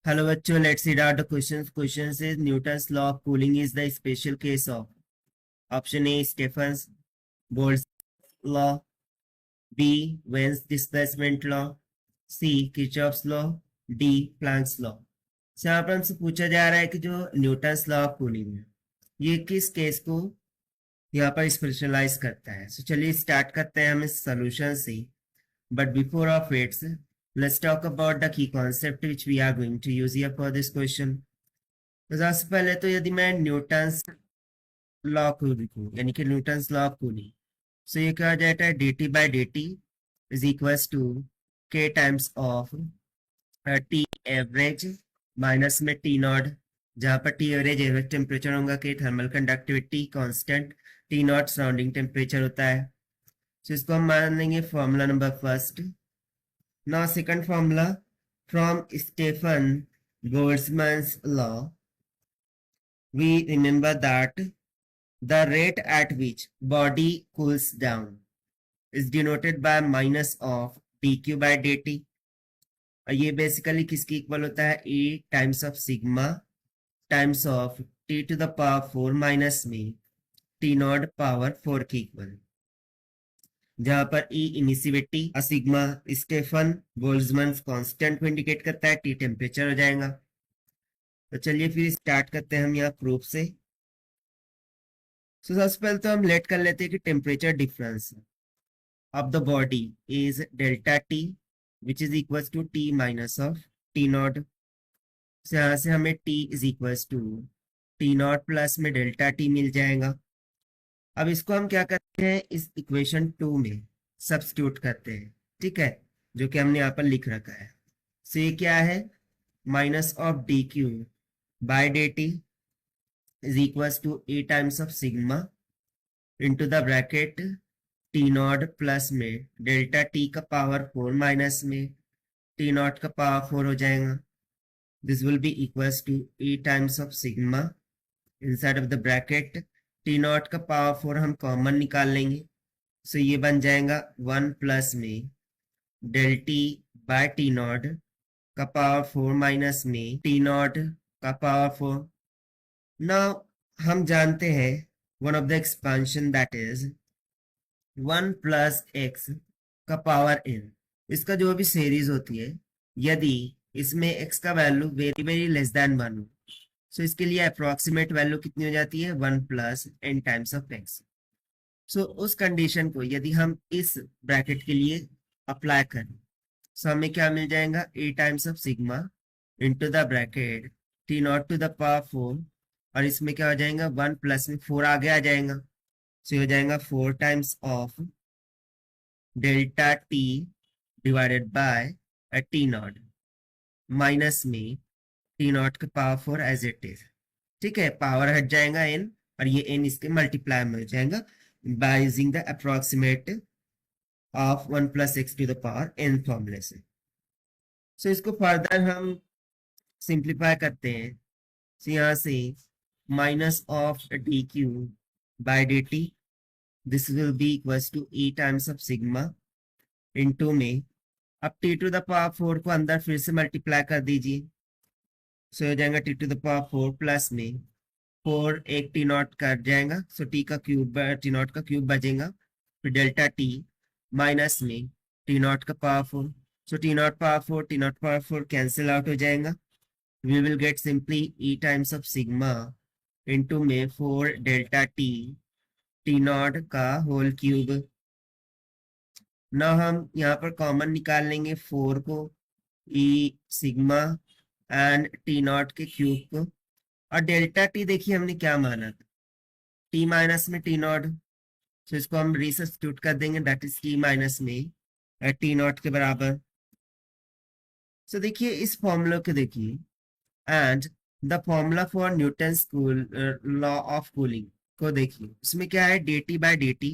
Hello बच्चों, let's read out the questions. Question says Newton's law of cooling is the special case of option A Stephen's Boltz's law, B Wein's displacement law, C Kirchhoff's law, D Planck's law. So यहाँ पर हमसे पूछा जा रहा है कि जो Newton's law of cooling है ये किस केस को यहाँ पर स्पेशलाइज करता है. So चलिए स्टार्ट करते हैं हम इस सोल्यूशन से. But before of it, let's talk about the key concept which we are going to use here for this question. तो सबसे पहले तो यदि मैं न्यूटन्स लॉ को लिखूं यानी कि Newton's law of cooling, so ये क्या हो जाता है dt by dt is equals to k times of T average minus में टी नॉट, जहां पर टी एवरेज टेम्परेचर होगा, k thermal conductivity constant, T naught surrounding temperature होता है. तो इसको हम मान लेंगे formula number first. Now second formula from Stefan Boltzmann's law, we remember that the rate at which body cools down is denoted by minus of dq by dt. और ये basically किसकी इक्वल होता है E times of sigma times of t to the power 4 minus में t naught power 4 की equal, जहां पर E emissivity और सिग्मा स्टेफन बोल्ट्जमैन कांस्टेंट को इंडिकेट करता है, T टेम्परेचर हो जाएगा. तो चलिए फिर स्टार्ट करते हैं हम यहाँ प्रूफ से. तो सबसे पहले तो हम लेट कर लेते हैं कि temperature difference of the body is delta T which is equal to T minus of T naught. तो यहाँ से हमें T is equal to T naught plus में डेल्टा टी मिल जाएगा. अब इसको हम क्या करते हैं, इस इक्वेशन 2 में सब्स्टिट्यूट करते हैं, ठीक है, जो कि हमने यहाँ पर लिख रखा है. सो ये क्या है, minus of D Q by D T is equals to a times of sigma into the bracket t naught plus में डेल्टा t का पावर 4 माइनस में t नॉट का पावर 4 हो जाएगा. This will be equals to a times of sigma inside of the bracket t naught का power 4 हम common निकाल लेंगे. सो ये बन जाएगा 1 प्लस में del t by T naught का पावर 4 माइनस में टी नॉट का पावर 4. Now हम जानते हैं one of the expansion that is 1 plus X का पावर n. इसका जो भी सीरीज होती है, यदि इसमें x का value very very less than 1 हो, सो इसके लिए अप्रोक्सीमेट वैल्यू कितनी हो जाती है 1 plus n times of x. सो उस कंडीशन को यदि हम इस ब्रैकेट के लिए अप्लाई करें, सो हमें क्या मिल जाएगा a times of sigma into the bracket t naught to the power 4, और इसमें क्या हो जाएगा 1 प्लस में 4 आगे आ जाएगा. सो हो जाएगा 4 times of delta T divided by T not minus में टी नॉट का पावर 4 एज इट इज, ठीक है, पावर हट जाएगा n और ये n इसके मल्टीप्लाई में हो जाएगा by using the approximate of 1 plus X to the power n फॉर्मूले से. सो इसको फर्दर हम सिंप्लीफाई करते हैं. सो यहाँ से minus of dq by dt, this will be equals to e times of sigma into में अब t to the power 4 को अंदर फिर से मल्टीप्लाई कर दीजिए. सो हो जाएगा t to the power 4 plus में 4 एक t नॉट कर जाएगा, सो t का क्यूब t नॉट का क्यूब बचेगा, फिर डेल्टा t माइनस में t नॉट का power 4. So t naught power 4 t naught power 4 cancel out हो जाएगा. We will get simply e times of sigma into में 4 डेल्टा टी टी नॉट का whole cube. ना हम यहाँ पर कॉमन निकाल लेंगे 4 को, ई सिग्मा एंड टी नॉट के क्यूब को, और डेल्टा टी देखिए हमने क्या माना था टी माइनस में टी नॉट, तो इसको हम रिसब्स्टिट्यूट कर देंगे, दैट इज टी माइनस में टी नॉट के बराबर. सो देखिए इस फॉर्मूला को देखिए, and the formula for Newton's law of cooling को देखिए, उसमें क्या है dt बाय dt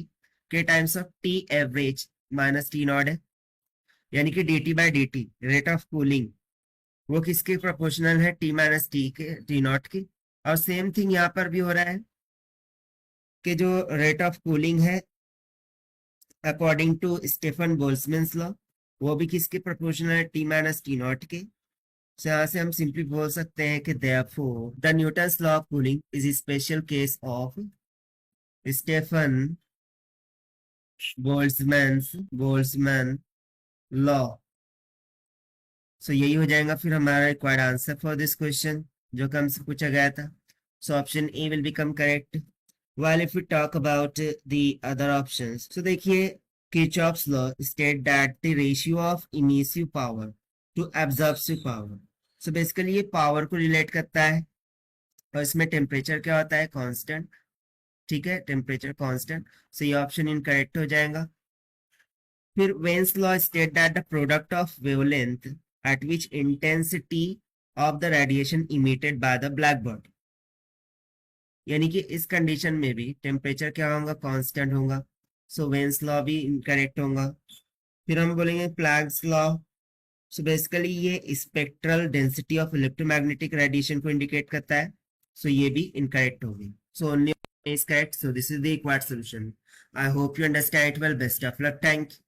के times of T average minus T not है, यानी कि dt by dt rate of cooling वो किसके प्रोपोर्शनल है t माइनस टी के टी नॉट की. और सेम थिंग यहाँ पर भी हो रहा है कि जो रेट ऑफ कूलिंग है according to Stefan Boltzmann law वो भी किसके प्रोपोर्शनल है t माइनस टी नॉट के. So यहाँ से हम सिंपली बोल सकते हैं कि therefore the Newton's law of cooling is a special case of Stephen Boltzmann law. So यही हो जाएगा फिर हमारा required answer for this question जो कि हमसे पूछा गया था. So option A will become correct. While if we talk about the other options, so देखिए Kirchhoff's law state that the ratio of emissive power to absorptive power. So basically ये power को relate करता है और इसमें temperature क्या होता है कांस्टेंट. ठीक है, टेम्परेचर कांस्टेंट. सो ये ऑप्शन इनकरेक्ट हो जाएगा. फिर veins law state that the product of wavelength eight which intensity of the radiation emitted by the black body, यानी कि इस कंडीशन में भी टेम्परेचर क्या होगा कांस्टेंट होगा. सो वेन्स लॉ भी इनकरेक्ट होगा. फिर हम बोलेंगे प्लैंक्स लॉ. सो बेसिकली ये spectral density of electromagnetic radiation को इंडिकेट करता है. सो ये भी इनकरेक्ट होगी. So only is correct. So this is the required solution. I hope you understand it well. Best of luck. Thank you.